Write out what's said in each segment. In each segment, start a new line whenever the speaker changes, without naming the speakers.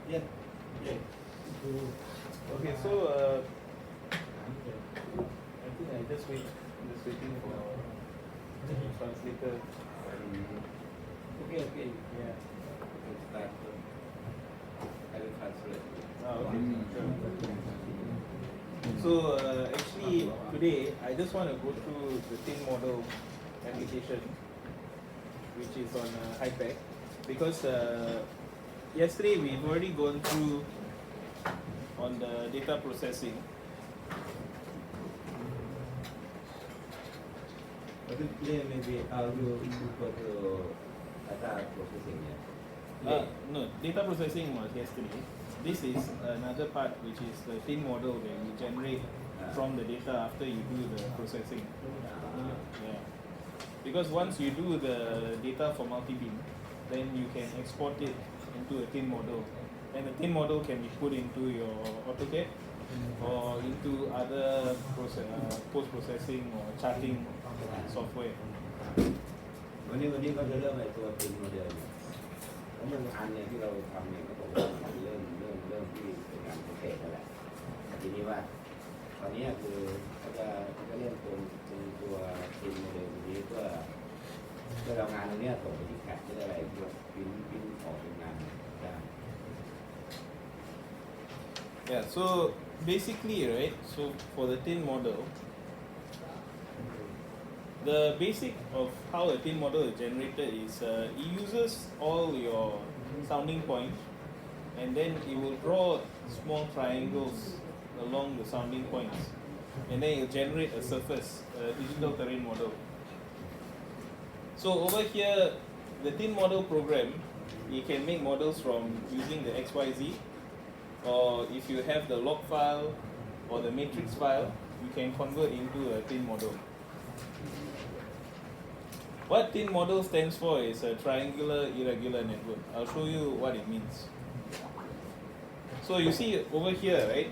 Yeah. Yeah.
Okay, so I think I just waiting for the translator.
Okay.
Yeah.
Start. I will translate.
Okay. Sure. So actually today I just want to go through the tin model application, which is on HiPack, because yesterday we've already gone through on the data processing.
Today maybe you go to data processing.
No, data processing was yesterday. This is another part, which is the tin model that you generate from the data after you do the processing. Yeah. Because once you do the data for multi-beam, then you can export it into a tin model. And the tin model can be put into your AutoCAD or into other post-processing or charting software.
วันนี้ก็จะเริ่มในตัวtin model แล้วงานเนี่ยที่เราทำเนี่ยก็บอกว่าเริ่มที่เป็นงานพิเศษนั่นแหละทีนี้ว่าตอนนี้คือเขาจะเริ่มตัวtin model นี้เพื่อเรางานตรงนี้ส่งไปที่แคปหรืออะไรเพื่อพิมพ์ออกเป็นงานได้
Yeah, so basically, right, so for the tin model, the basic of how a tin model is generated is it uses all your sounding points, and then it will draw small triangles along the sounding points, and then it will generate a surface, a digital terrain model. So over here, the tin model program, you can make models from using the XYZ, or if you have the log file or the matrix file, you can convert into a tin model. What tin model stands for is a triangular irregular network. I'll show you what it means. So you see over here, right?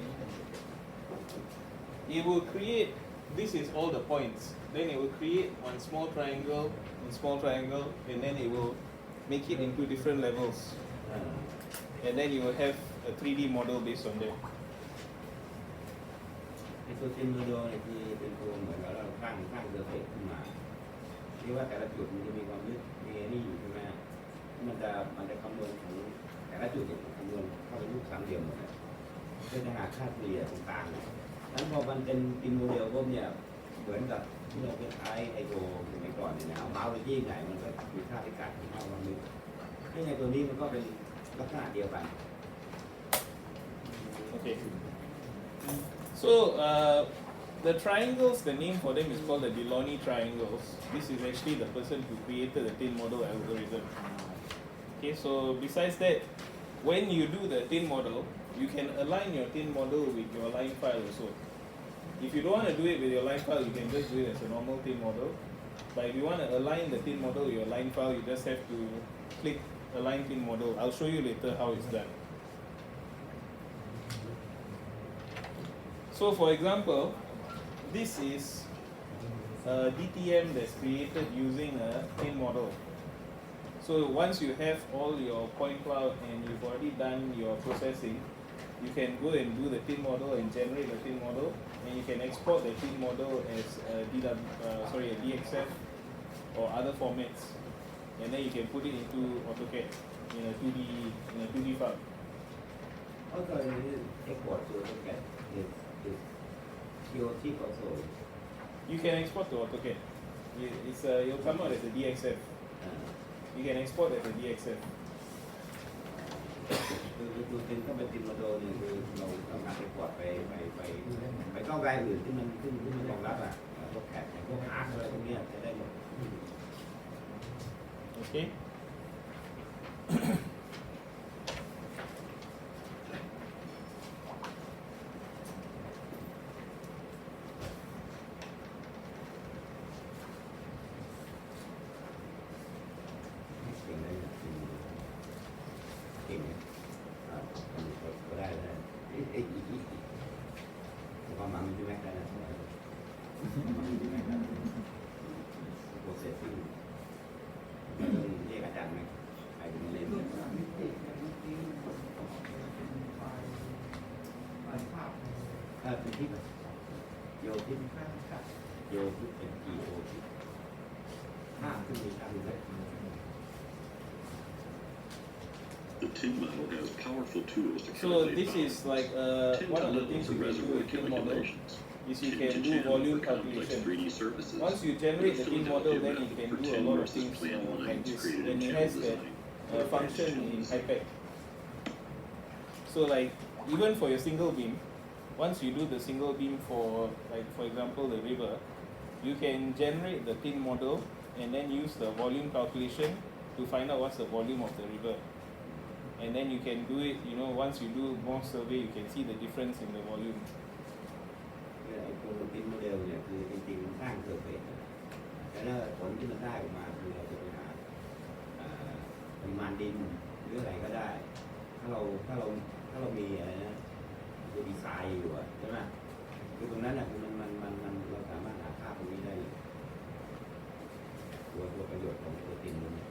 It will create, this is all the points. Then it will create one small triangle, and then it will make it into different levels. And then you will have a 3D model based on that.
ในตัวtin model เนี่ยคือเป็นตัวเหมือนเราสร้างเซอร์เฟซขึ้นมาที่ว่าแต่ละจุดมันจะมีความลึกมีนี่อยู่ใช่ไหมมันจะคำนวณของแต่ละจุดเนี่ยคำนวณเข้าเป็นรูปสามเหลี่ยมหมดเลยเพื่อจะหาค่าเฉลี่ยตรงกลางเนี่ยนั้นพอมันเป็นtin model พวกเนี่ยเหมือนกับที่เราเป็นไอโดสมัยก่อนเนี่ยนะเอาเมาส์ไปที่ไหนมันก็มีค่าในการที่เท่ากันนึกซึ่งในตัวนี้มันก็เป็นลักษณะเดียวกัน
Okay. So the triangles, the name for them is called the Delaunay triangles. This is actually the person who created the tin model algorithm. Okay, so besides that, when you do the tin model, you can align your tin model with your line file also. If you don't want to do it with your line file, you can just do it as a normal tin model. But if you want to align the tin model with your line file, you just have to click Align Tin Model. I'll show you later how it's done. So for example, this is a DTM that's created using a tin model. So once you have all your point cloud and you've already done your processing, you can go and do the tin model and generate the tin model, and you can export the tin model as a DXF or other formats, and then you can put it into AutoCAD in a 2D file.
Also, export to AutoCAD is TOT also.
You can export to AutoCAD. It'll come out as a DXF. You can export as a DXF.
คือตัวtinก็เป็นtin model เนี่ยคือเราทำการexport ไปกล้องรายอื่นที่มันรองรับพวกแคปพวกอาร์ตอะไรพวกนี้จะได้หมด
Okay.
เป็นทิปอะโยทิปค่ะโยทิปเป็นโยทิปห้ามขึ้นมีตามเลย
The Tin Model has powerful tools to
So
calculate
this
volume.
is like
Tin
one of the
tunnels
things
are
you can do
reservoir
with tin model
calculations.
is you
Tin
can
to
do
channel
volume
for complex
calculation.
3D surfaces.
Once you generate the tin model, then you can do a lot of things like this, and it has that function in iPad. So like even for your single beam, once you do the single beam for like for example the river, you can generate the tin model and then use the volume calculation to find out what's the volume of the river. And then you can do it, once you do more survey, you can see the difference in the volume.
ไอ้ตัวตินโมเดลเนี่ยคือจริงๆสร้างเซอร์เฟซแต่ถ้าผลที่มันได้ออกมาคือเราจะไปหาปริมาณดินหรืออะไรก็ได้ถ้าเรามีอะไรนะตัวดีไซน์อยู่ใช่ไหมคือตรงนั้นคือมันเราสามารถหาค่าตรงนี้ได้ตัวประโยชน์ของตัวตินเนี่ย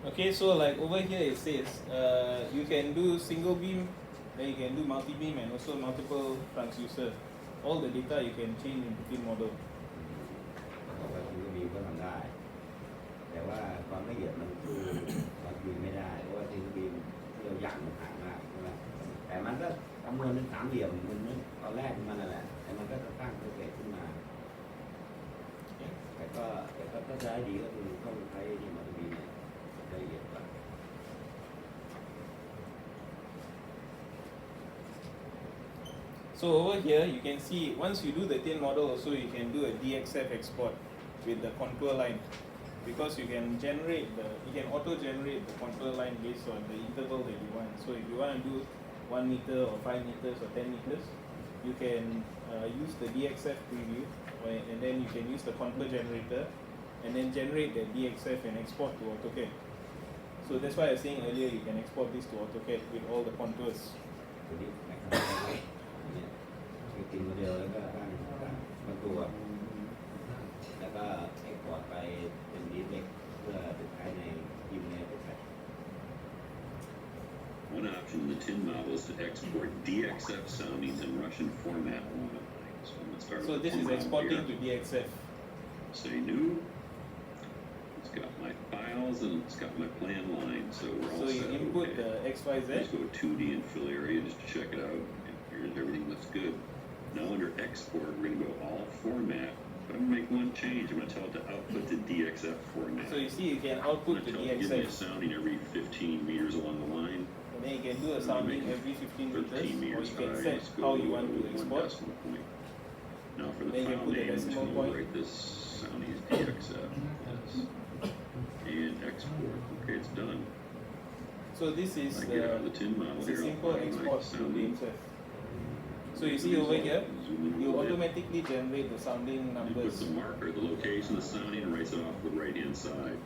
Okay, so like over here it says you can do single beam, then you can do multi beam and also multiple transducer. All the data you can change in the tin model.
บอกว่าซิงเกิลบีมก็ทำได้แต่ว่าความละเอียดมันคือความบีมไม่ได้เพราะว่าซิงเกิลบีมที่เราอย่างมันห่างมากใช่ไหมแต่มันก็คำนวณเป็นสามเหลี่ยมมันตอนแรกมันนั่นแหละแต่มันก็จะสร้างเซอร์เฟซขึ้นมาแต่ก็ใช้ดีก็คือต้องใช้ที่มันบีมละเอียดกว่า
So over here you can see once you do the tin model also you can do a DXF export with the contour line because you can auto generate the contour line based on the interval that you want. So if you want to do 1 meter or 5 meters or 10 meters, you can use the DXF preview and then you can use the contour generator and then generate the DXF and export to AutoCAD. So that's why I was saying earlier you can export this to AutoCAD with all the contours.
ตัวนี้นะครับเนี่ยคือตินโมเดลแล้วก็ตั้งบางตัวแล้วก็เอ็กพอร์ตไปเป็นดีเล็กเพื่อจะใช้ในยิมในโปรแกรม
One option in the Tin Model is to export DXF soundings in Russian format monotone. So I'm going to start
So
with
this
the
is
Tin Model
exporting
here.
to DXF.
Say new. It's got my files and it's got my plan line, so we're all
So you
set.
input
Okay.
the XYZ.
Let's go 2D and fill area just to check it out. Here's everything looks good. Now under export, we're going to go all format, but I'm going to make one change. I'm going to tell it to output the DXF format.
So you see you can
I'm
output
going
the
to tell it to give me a
DXF
sounding every 15 meters along the line.
and then you can do a sounding every 15 meters
13
or
meters
you can
high.
set
Let's go
how you want
with
to
one
export.
decimal point. Now for the
Then you
file
put a
name, I'm just
decimal
going to
point.
overwrite this sounding as DXF. Yes. And export. Okay, it's done.
So this is
I get out of the Tin Model
it's a
here. I'll
simple
find my
export to
sounding.
DXF. So you see over here,
Zoom in a
you
little bit.
automatically generate the sounding
It puts
numbers.
the marker, the location, the sounding, and writes it off the right-hand side.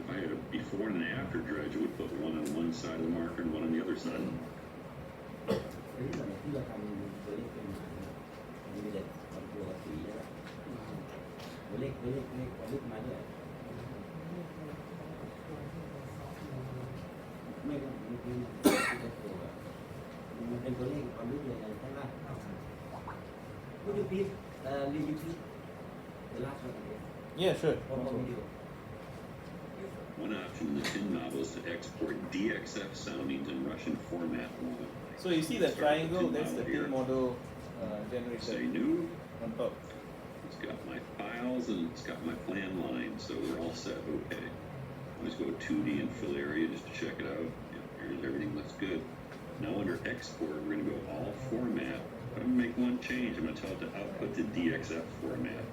If I had a before and an after dredge, it would put one on one side of the marker and one on the other side.
ที่เราทำตัวเลขเป็นหมาเนี่ยมันมีแต่ตัวสีใช่ไหมตัวเลขมาด้วยไม่ก็มันเป็นตัวเลขความลึกเลยใช่ไหมWould you please repeat the last one again?
Yeah, sure.
One more video.
One option in the Tin Model is to export DXF soundings in Russian format monotone.
So you see the
Start with
triangle, that's the
here.
tin model
Say
generator
new.
on top.
It's got my files and it's got my plan line, so we're all set. Okay. Let's go 2D and fill area just to check it out. Here's everything looks good. Now under export, we're going to go all format, but I'm going to make one change. I'm going to tell it to output the DXF format.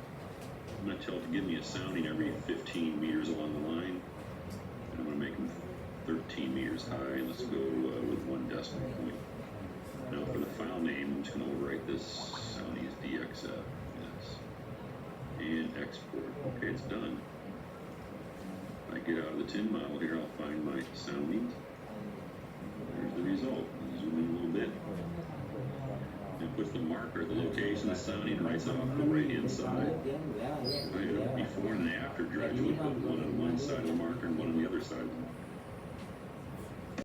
I'm going to tell it to give me a sounding every 15 meters along the line. And I'm going to make them 13 meters high. And let's go with one decimal point. Now for the file name, I'm just going to overwrite this sounding as DXF. Yes. And export. Okay, it's done. If I get out of the Tin Model here, I'll find my soundings. There's the result. Zoom in a little bit. It puts the marker, the location, the sounding, right off the right-hand side. If I had a before and an after dredge, it would put one on one side of the marker and one on the other side.